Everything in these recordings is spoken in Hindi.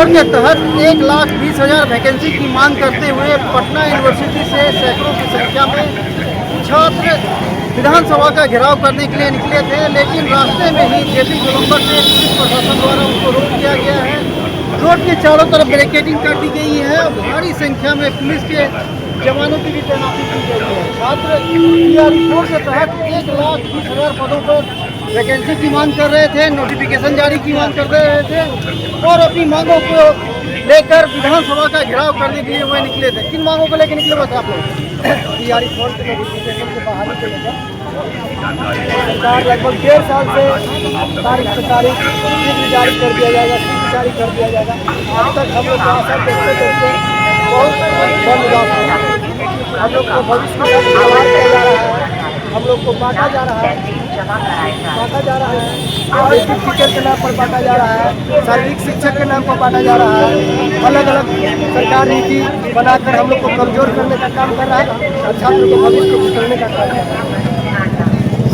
फोर के तहत 1,20,000 वैकेंसी की मांग करते हुए पटना यूनिवर्सिटी से सैकड़ों की संख्या में छात्र विधानसभा का घेराव करने के लिए निकले थे, लेकिन रास्ते में ही जेपी गोलंबर से पुलिस प्रशासन द्वारा उनको रोक दिया गया है। रोड के चारों तरफ बैरिकेडिंग कर दी गई है। भारी संख्या में पुलिस के जवानों की भी तैनाती की गई है। छात्र TRE-4 के तहत 1,20,000 पदों पर वैकेंसी की मांग कर रहे थे, नोटिफिकेशन जारी की मांग कर रहे थे और अपनी मांगों को लेकर विधानसभा का घेराव करने के लिए वह निकले थे। किन मांगों को लेकर निकले बता आप लोग? TRE-4 के नोटिफिकेशन के बहाली को लेकर सरकार लगभग 1.5 साल से तारीख पे तारीख जारी कर दिया जाएगा, जारी कर दिया जाएगा। अब तक हम लोग आशा देखते देखते बहुत बन उदास है। हम लोग को भविष्य में सवाल किया जा रहा है, हम लोग को बांटा जा रहा है, बेसिक टीचर के नाम पर बांटा जा रहा है, शारीरिक शिक्षक के नाम पर बांटा जा रहा है। अलग अलग सरकार नीति बनाकर हम लोग को कमजोर करने का काम कर रहा है और छात्रों को भविष्य को कुचलने का काम कर रहा है।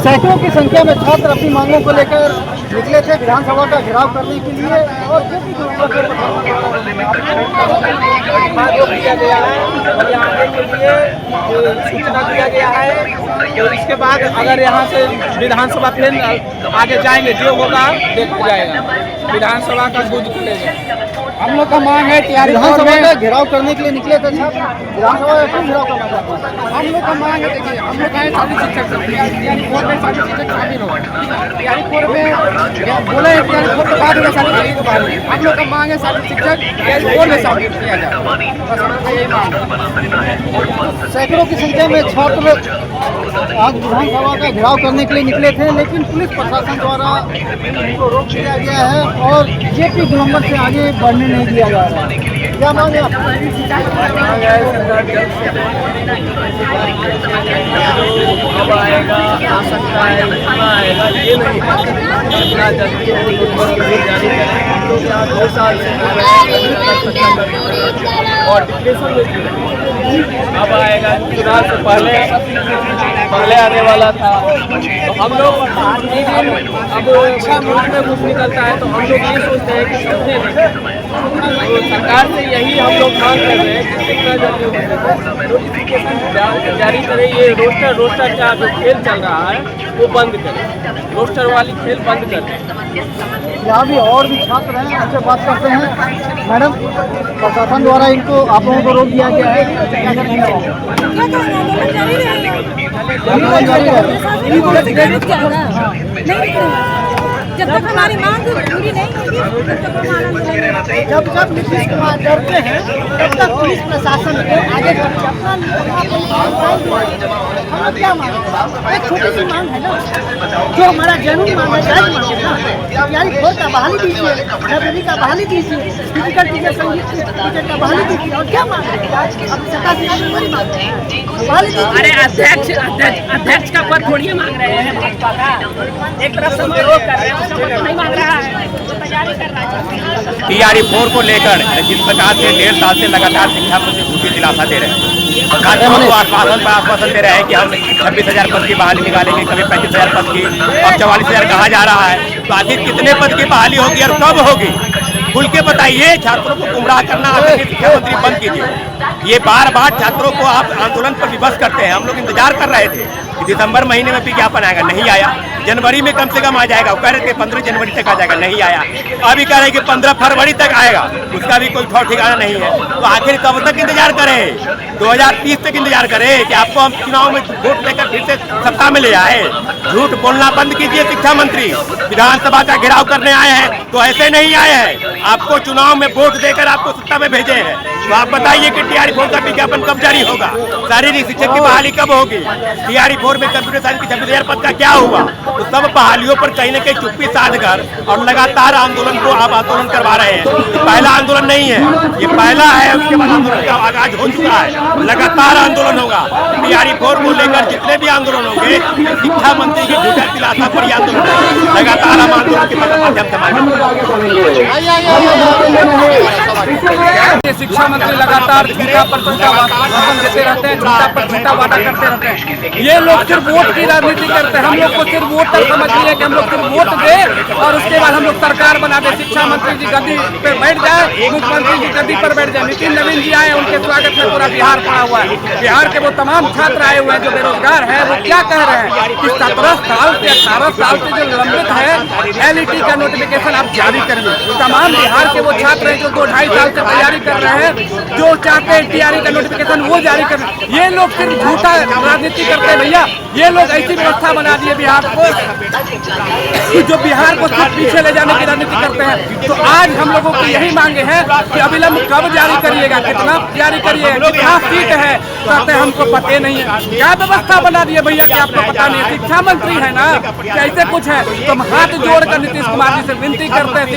सैकड़ों की संख्या में छात्र अपनी मांगों को लेकर निकले थे विधानसभा का घेराव करने के लिए और जो भी किया गया है और आगे के लिए सूचना दिया गया है। तो इसके बाद अगर यहाँ से विधानसभा फिर आगे जाएंगे, जो होगा देखा जाएगा। विधानसभा का बुध खुलेगा। हम लोग का मांग है कि विधानसभा का घेराव करने के लिए निकले थे छात्र, विधानसभा का क्यों घेराव करना चाहते हैं? हम लोग का मांग है, देखिए हम लोग का शारीरिक शिक्षक TRE-4 में शारीरिक शिक्षक शामिल हो। TRE-4 में बोले हैं TRE-4 के बाद में शारीरिक शिक्षक के बारे में हम लोग का मांग है शारीरिक शिक्षक TRE-4 में शामिल किया जाए। सैकड़ों की संख्या में छात्र आज विधानसभा का घेराव करने के लिए निकले थे, लेकिन पुलिस प्रशासन द्वारा उनको रोक दिया गया है और जेपी गोलंबर से आगे बढ़ने नहीं दिया जा रहा है। क्या मांग है आपकी? अब आएगा, आ सकता है, आएगा, ये नहीं जितना जल्दी जारी करें। हम लोग यहाँ 2 साल से और डिप्रेशन में अब आएगा, चुनाव से पहले आने वाला था। तो हम लोग अब मुल्क में कुछ निकलता है तो हम लोग ये सोचते हैं कि समझे नहीं। तो सरकार से यही हम लोग मांग कर रहे हैं कि जितना जल्दी हो सके नोटिफिकेशन जारी करें। ये रोस्टर का जो खेल चल रहा है वो बंद करें, रोस्टर वाली खेल बंद करें। यहाँ भी और भी छात्र हैं, उनसे बात करते हैं। मैडम, प्रशासन द्वारा इनको आप लोगों को रोक दिया गया है, क्या करना जब तक हमारी मांग पूरी नहीं होगी, जब नीतीश कुमार डरते हैं तब तक पुलिस प्रशासन को आगे हम क्या मांगे? एक छोटी सी मांग है ना, जो हमारा जरूरी मांग है, जायज मांग है ना। TRE-4 का बहाली दीजिए, लाइब्रेरी का बहाली दीजिए, फिजिकल टीचर संगीत टीचर का बहाली दीजिए। और क्या मांग है? अरे अध्यक्ष का पद थोड़ी मांग रहे हैं भाजपा का, एक तरफ से विरोध कर रहे हैं, नहीं मांग रहा है, तो तैयारी कर रहा है। TRE-4 को लेकर जिस प्रकार से 1.5 साल से लगातार शिक्षा मंत्री झूठी दिलासा दे रहे हैं, छात्रों को आश्वासन दे रहे हैं कि हम 26,000 पद की बहाली निकालेंगे, कभी 35,000 पद की, अब 44,000 कहा जा रहा है। तो आखिर कितने पद की बहाली होगी और कब होगी? खुल के बताइए। छात्रों को गुमराह करना आदरणीय शिक्षा मंत्री बंद कीजिए। ये बार बार छात्रों को आप आंदोलन पर विवश करते हैं। हम लोग इंतजार कर रहे थे कि दिसंबर महीने में विज्ञापन आएगा, नहीं आया। जनवरी में कम से कम आ जाएगा, वो कह रहे थे 15 जनवरी तक आ जाएगा, नहीं आया। अभी कह रहे हैं कि 15 फरवरी तक आएगा, उसका भी कोई ठौर ठिकाना नहीं है। तो आखिर कब तक इंतजार करें? 2030 तक इंतजार करें कि आपको हम चुनाव में वोट लेकर फिर से सत्ता में ले आए? झूठ बोलना बंद कीजिए शिक्षा मंत्री। विधानसभा का घेराव करने आए हैं तो ऐसे नहीं आए हैं, आपको चुनाव में वोट देकर आपको सत्ता में भेजे हैं। तो आप बताइए कि TRE-4 का विज्ञापन कब जारी होगा? शारीरिक शिक्षक की बहाली कब होगी? TRE-4 में कंप्यूटर साइंस की 26,000 पद का क्या हुआ? तो सब बहालियों पर कहीं न कहीं चुप्पी साध कर और लगातार आंदोलन को आप आंदोलन करवा रहे हैं। ये पहला आंदोलन नहीं है, ये पहला है, उसके बाद आंदोलन का आगाज हो चुका है। लगातार आंदोलन होगा। TRE-4 को लेकर जितने भी आंदोलन होंगे, शिक्षा मंत्री की झूठा दिलासा पर ही आंदोलन होगा। लगातार हम आंदोलन के माध्यम से शिक्षा मंत्री लगातार झूठा पर झूठा भाषण देते रहते हैं, झूठा पर झूठा वादा करते रहते हैं। ये लोग लोग सिर्फ वोट की राजनीति करते हैं। हम लोग को सिर्फ वोटर समझ लिए कि हम लोग सिर्फ वोट दे और उसके बाद हम लोग सरकार बना दे, शिक्षा मंत्री जी गद्दी पे बैठ जाए, मुख्यमंत्री जी गद्दी पर बैठ जाए। नितिन नवीन जी आए, उनके स्वागत में पूरा बिहार पड़ा हुआ है। बिहार के वो तमाम छात्र आए हुए हैं जो बेरोजगार है, वो क्या कह रहे हैं कि 17 साल से 18 साल से जो लंबित है एलईटी का नोटिफिकेशन आप जारी करिए। तमाम बिहार के वो छात्र हैं जो 2-2.5 साल से तैयारी कर रहे हैं, जो चाहते हैं टीआरई का नोटिफिकेशन वो जारी कर। ये लोग सिर्फ झूठा राजनीति करते हैं भैया। ये लोग ऐसी व्यवस्था बना दिए बिहार को जो बिहार को सिर्फ पीछे ले जाने की राजनीति करते हैं। तो आज हम लोगों की यही मांगे हैं कि अविलंब कब जारी करिएगा, कितना जारी करिएगा, कितना सीट है, कहते हमको पता नहीं है। क्या व्यवस्था बना दिए भैया कि आपको पता नहीं? शिक्षा मंत्री है ना, कैसे कुछ है? तो हम हाथ जोड़कर नीतीश कुमार जी से विनती करते हैं,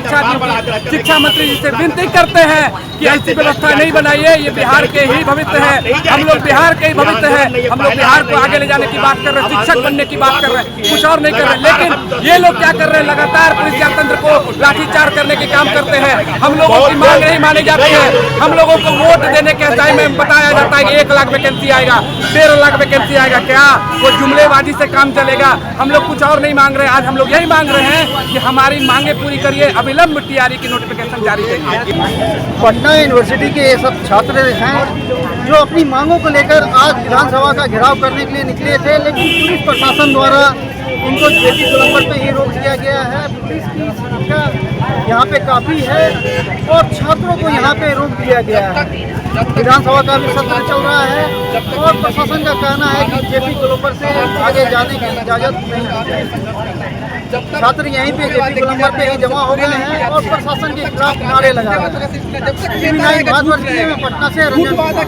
शिक्षा मंत्री जी से विनती करते हैं कि ऐसी व्यवस्था नहीं बनाइए। ये बिहार के ही भविष्य है, हम लोग बिहार के ही भविष्य है। हम लोग बिहार को आगे ले जाने की बात कर रहे हैं, शिक्षक बनने की बात कर रहे हैं, कुछ और नहीं कर रहे। लेकिन ये लोग क्या कर रहे हैं? लगातार पुलिस तंत्र को लाठीचार्ज करने के काम करते हैं। हम लोगों की मांग नहीं मानी जाती है। हम लोगों को वोट देने के टाइम में बताया जाता है कि 1 लाख वैकेंसी आएगा, 1.5 लाख वैकेंसी आएगा। क्या वो जुमलेबाजी से काम चलेगा? हम लोग कुछ और नहीं मांग रहे। आज हम लोग यही मांग रहे हैं कि हमारी मांगे पूरी करिए, अविलंब टीआरई की नोटिफिकेशन जारी करिए। पटना यूनिवर्सिटी के ये सब छात्र हैं जो अपनी मांगों को लेकर आज विधानसभा का घेराव करने के लिए निकले थे, लेकिन पुलिस प्रशासन द्वारा इनको जेपी गोलंबर पे ही रोक दिया गया है। पुलिस की संख्या यहाँ पे काफ़ी है और छात्रों को यहाँ पे रोक दिया गया है। विधानसभा का भी सत्र चल रहा है और प्रशासन का कहना है कि जेपी गोलंबर से आगे जाने की इजाज़त नहीं। छात्र यहीं पे जेपी गोलंबर पे ही जमा हो गए हैं और प्रशासन के खिलाफ नारे लगा रहे हैं। पटना से रंजन।